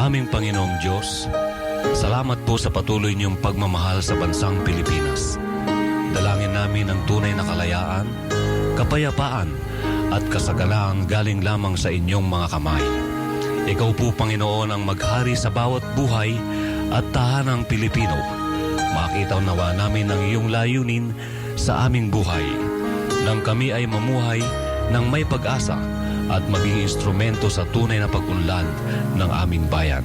Aming Panginoong Diyos, salamat po sa patuloy niyong pagmamahal sa bansang Pilipinas. Dalangin namin ang tunay na kalayaan, kapayapaan at kasagalaang galing lamang sa inyong mga kamay. Ikaw po, Panginoon, ang maghari sa bawat buhay at tahanang Pilipino. Makita nawa namin ang iyong layunin sa aming buhay, nang kami ay mamuhay ng may pag-asa at maging instrumento sa tunay na pag-unlad ng aming bayan.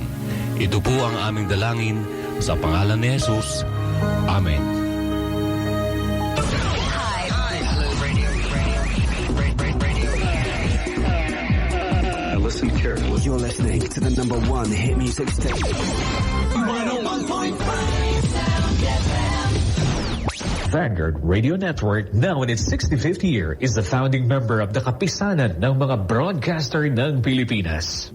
Ito po ang aming dalangin sa pangalan ni Jesus. Amen. Now listen carefully. You're listening to the number one hit music station. 101.5 Vanguard Radio Network, now in its 65th year, is the founding member of the Kapisanan ng mga broadcaster ng Pilipinas.